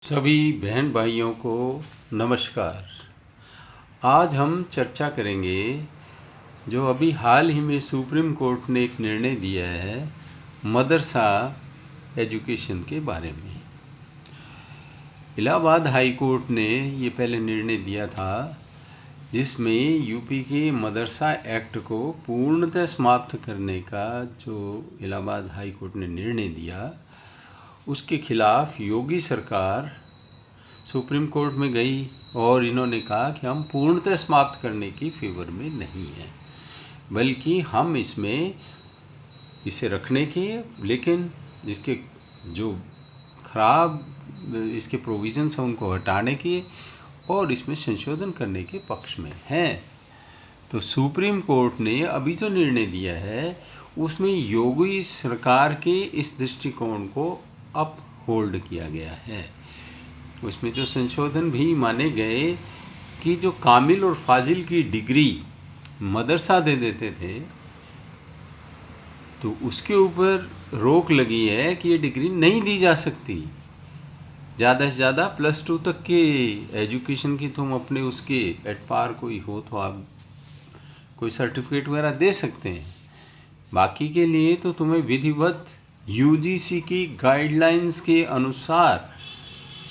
सभी बहन भाइयों को नमस्कार। आज हम चर्चा करेंगे जो अभी हाल ही में सुप्रीम कोर्ट ने एक निर्णय दिया है मदरसा एजुकेशन के बारे में। इलाहाबाद हाई कोर्ट ने ये पहले निर्णय दिया था जिसमें यूपी के मदरसा एक्ट को पूर्णतः समाप्त करने का जो इलाहाबाद हाई कोर्ट ने निर्णय दिया उसके खिलाफ योगी सरकार सुप्रीम कोर्ट में गई और इन्होंने कहा कि हम पूर्णतः समाप्त करने की फेवर में नहीं हैं, बल्कि हम इसे रखने के, लेकिन इसके जो खराब इसके प्रोविज़न्स हैं उनको हटाने के और इसमें संशोधन करने के पक्ष में हैं। तो सुप्रीम कोर्ट ने अभी जो निर्णय दिया है उसमें योगी सरकार के इस दृष्टिकोण को अप होल्ड किया गया है। उसमें जो संशोधन भी माने गए कि जो कामिल और फाजिल की डिग्री मदरसा दे देते थे तो उसके ऊपर रोक लगी है कि ये डिग्री नहीं दी जा सकती। ज़्यादा से ज़्यादा +2 तक के एजुकेशन की तुम अपने उसके एट पार कोई हो तो आप कोई सर्टिफिकेट वगैरह दे सकते हैं, बाकी के लिए तो तुम्हें विधिवत यूजीसी की गाइडलाइंस के अनुसार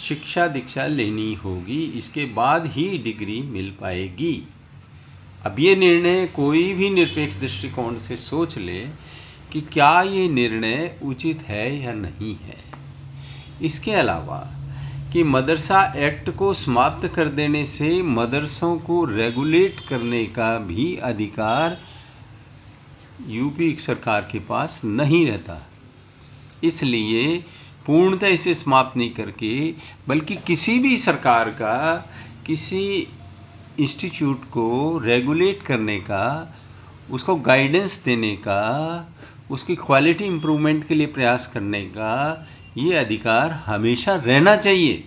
शिक्षा दीक्षा लेनी होगी, इसके बाद ही डिग्री मिल पाएगी। अब ये निर्णय कोई भी निरपेक्ष दृष्टिकोण से सोच ले कि क्या ये निर्णय उचित है या नहीं है। इसके अलावा कि मदरसा एक्ट को समाप्त कर देने से मदरसों को रेगुलेट करने का भी अधिकार यूपी सरकार के पास नहीं रहता, इसलिए पूर्णतः इसे समाप्त नहीं करके बल्कि किसी भी सरकार का किसी इंस्टीट्यूट को रेगुलेट करने का, उसको गाइडेंस देने का, उसकी क्वालिटी इम्प्रूवमेंट के लिए प्रयास करने का ये अधिकार हमेशा रहना चाहिए।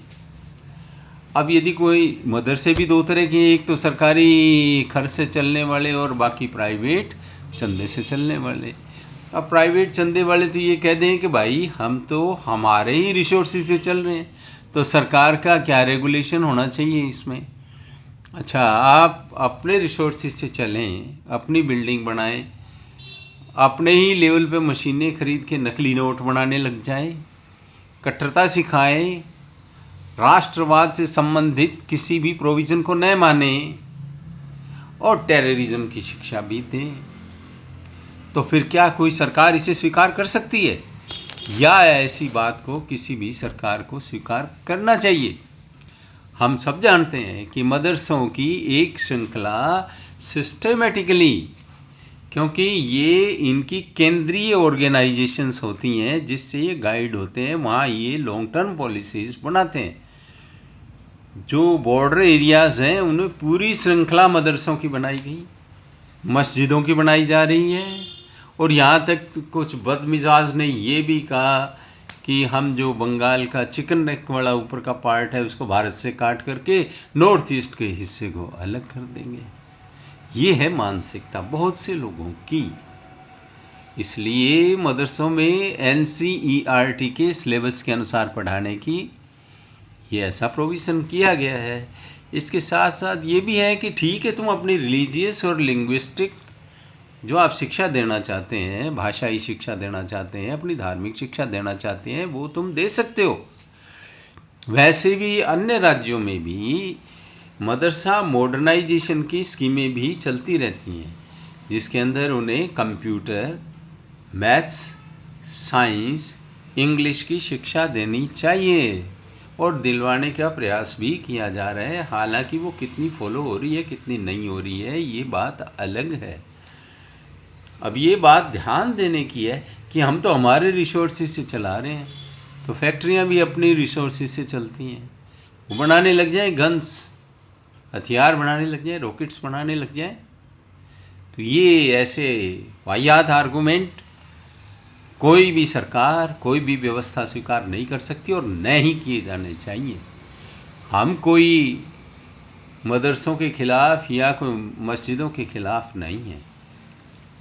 अब यदि कोई मदरसे भी दो तरह के, एक तो सरकारी खर्च से चलने वाले और बाकी प्राइवेट चंदे से चलने वाले। अब प्राइवेट चंदे वाले तो ये कह दें कि भाई हम तो हमारे ही रिसोर्सेज से चल रहे हैं, तो सरकार का क्या रेगुलेशन होना चाहिए इसमें। अच्छा, आप अपने रिसोर्सेज से चलें, अपनी बिल्डिंग बनाएं, अपने ही लेवल पे मशीनें खरीद के नकली नोट बनाने लग जाएं, कट्टरता सिखाएं, राष्ट्रवाद से संबंधित किसी भी प्रोविज़न को न माने और टेररिज्म की शिक्षा भी दें, तो फिर क्या कोई सरकार इसे स्वीकार कर सकती है? या ऐसी बात को किसी भी सरकार को स्वीकार करना चाहिए? हम सब जानते हैं कि मदरसों की एक श्रृंखला सिस्टमेटिकली, क्योंकि ये इनकी केंद्रीय ऑर्गेनाइजेशंस होती हैं जिससे ये गाइड होते हैं, वहाँ ये लॉन्ग टर्म पॉलिसीज़ बनाते हैं। जो बॉर्डर एरियाज़ हैं उनमें पूरी श्रृंखला मदरसों की बनाई गई, मस्जिदों की बनाई जा रही है। और यहाँ तक कुछ बदमिजाज ने ये भी कहा कि हम जो बंगाल का चिकन नेक वाला ऊपर का पार्ट है उसको भारत से काट करके नॉर्थ ईस्ट के हिस्से को अलग कर देंगे। ये है मानसिकता बहुत से लोगों की। इसलिए मदरसों में NCERT के सिलेबस के अनुसार पढ़ाने की ये ऐसा प्रोविज़न किया गया है। इसके साथ साथ ये भी है कि ठीक है, तुम अपनी रिलीजियस और लिंग्विस्टिक जो आप शिक्षा देना चाहते हैं, भाषाई शिक्षा देना चाहते हैं, अपनी धार्मिक शिक्षा देना चाहते हैं, वो तुम दे सकते हो। वैसे भी अन्य राज्यों में भी मदरसा मॉडर्नाइजेशन की स्कीमें भी चलती रहती हैं जिसके अंदर उन्हें कंप्यूटर, मैथ्स, साइंस, इंग्लिश की शिक्षा देनी चाहिए और दिलवाने का प्रयास भी किया जा रहा है। हालांकि वो कितनी फॉलो हो रही है कितनी नहीं हो रही है ये बात अलग है। अब ये बात ध्यान देने की है कि हम तो हमारे रिसोर्सेज से चला रहे हैं, तो फैक्ट्रियां भी अपनी रिसोर्सेज से चलती हैं। वो बनाने लग जाए गन्स, हथियार बनाने लग जाए, रॉकेट्स बनाने लग जाए, तो ये ऐसे वाहियात आर्गूमेंट कोई भी सरकार, कोई भी व्यवस्था स्वीकार नहीं कर सकती और न ही किए जाने चाहिए। हम कोई मदरसों के ख़िलाफ़ या कोई मस्जिदों के ख़िलाफ़ नहीं हैं।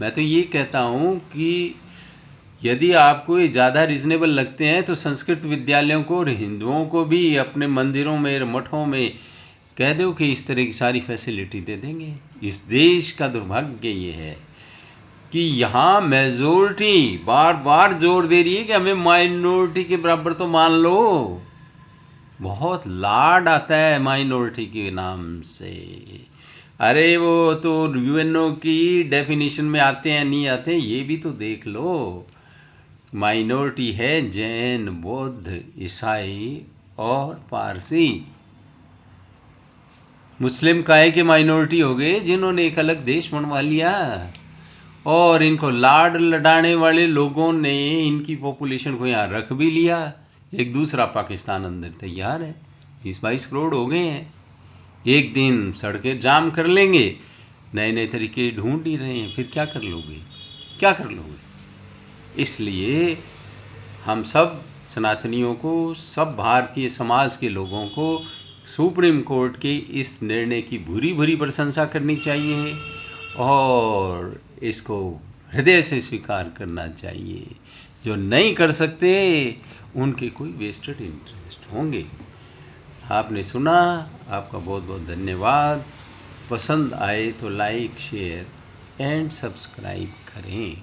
मैं तो ये कहता हूँ कि यदि आपको ये ज़्यादा रीजनेबल लगते हैं तो संस्कृत विद्यालयों को और हिंदुओं को भी अपने मंदिरों में मठों में कह दो कि इस तरह की सारी फैसिलिटी दे देंगे। इस देश का दुर्भाग्य ये है कि यहाँ मेजोरिटी बार बार जोर दे रही है कि हमें माइनॉरिटी के बराबर तो मान लो। बहुत लाड आता है माइनॉरिटी के नाम से। अरे वो तो यूएनओ की डेफिनेशन में आते हैं नहीं आते हैं ये भी तो देख लो। माइनॉरिटी है जैन, बौद्ध, ईसाई और पारसी। मुस्लिम काहे के माइनॉरिटी हो गए जिन्होंने एक अलग देश बनवा लिया, और इनको लाड लडाने वाले लोगों ने इनकी पॉपुलेशन को यहाँ रख भी लिया। एक दूसरा पाकिस्तान अंदर तैयार है, 20-22 करोड़ हो गए हैं। एक दिन सड़कें जाम कर लेंगे, नए नए तरीके ढूंढ ही रहे हैं, फिर क्या कर लोगे, क्या कर लोगे। इसलिए हम सब सनातनियों को, सब भारतीय समाज के लोगों को सुप्रीम कोर्ट के इस निर्णय की भूरी भूरी प्रशंसा करनी चाहिए और इसको हृदय से स्वीकार करना चाहिए। जो नहीं कर सकते उनके कोई वेस्टेड इंटरेस्ट होंगे। आपने सुना, आपका बहुत बहुत धन्यवाद। पसंद आए तो लाइक, शेयर एंड सब्सक्राइब करें।